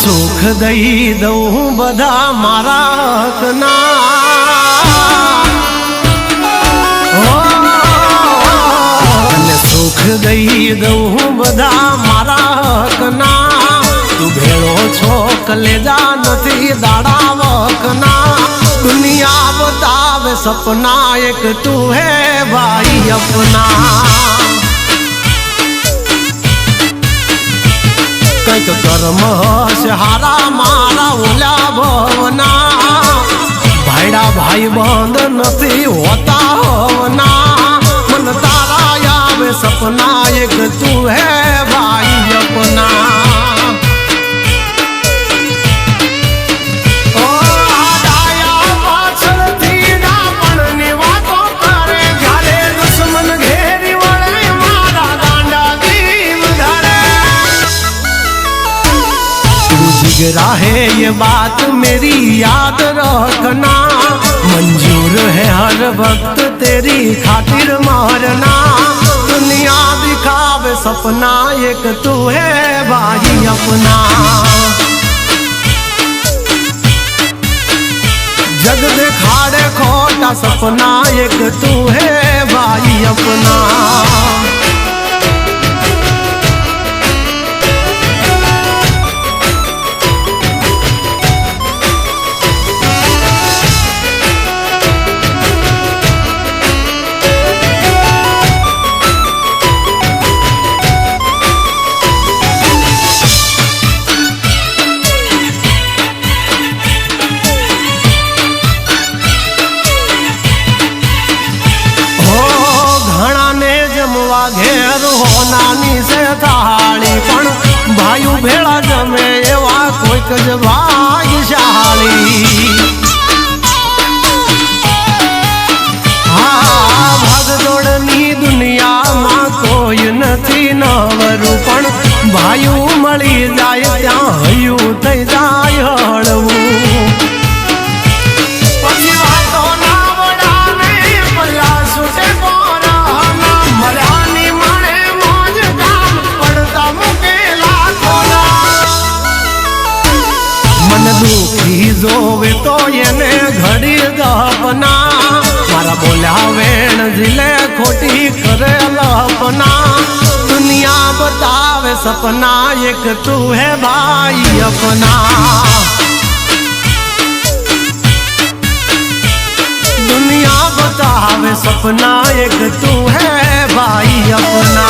સુખ દઈ દઉં બધા મારા હકના, અને સુખ દઈ દઉં બધા મારા હકના. તું ભેળો છો કલેજા નથી દાડા વકના. દુનિયા બતાવે સપના એક તું હે ભાઈ અપના. કંઈક કર્મ હશે હારા મારા ઓલા ભવના. ભાઈડા ભાઈ બંધ નથી હોતા હોવના. મન તારા આવે સપના એક તું હે ભાઈ અપના. राहे ये बात मेरी याद रखना. मंजूर है हर वक्त तेरी खातिर मारना. दुनिया दिखावे सपना एक तू है भाई अपना. जग दिखाड़े खोटा सपना एक तू है भाई अपना. घेर हो नानी से थाली पण भाई भेड़ा जमे एवा कोई ज भाग्यशाली. हाँ भागदौड़नी दुनिया में कोई नहीं नवरू पण भाई मળી જાય ત્યાં હયું થઈ જાય હળવું. दुखी जोवे तो येने घड़ी दपना. मारा बोला वेण जिले खोटी करे लपना. दुनिया बतावे सपना एक तू है भाई अपना. दुनिया बतावे सपना एक तू है भाई अपना.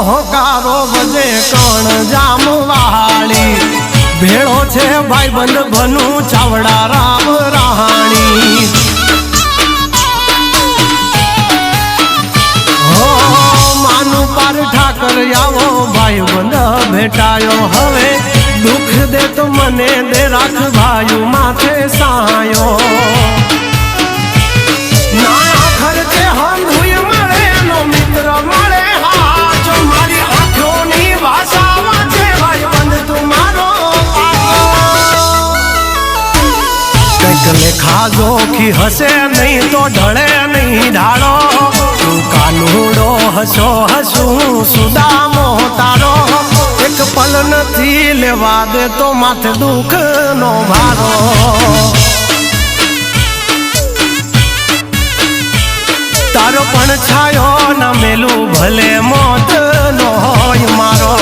होकारो बजे कण जाम वाली. भेड़ो छे भाई बंद बनू चावड़ा राम राहाणी. हो मानु पार ठाकर आवो भाई बंद भेटायो. हवे दुख दे तो मने दे राख भाई माथे सायो. ना खर्चे हम हुई मरे नो मित्र मरे. लेखा जोखी हसे नहीं तो ढले नहीं ढाड़ो. तू कानूड़ो हसो हसू सुदामो तारो. एक पल नथी लेवा दे तो माथे दुख नो भारो. तारो पण छायो न मेलू भले मौत नो होय मारो.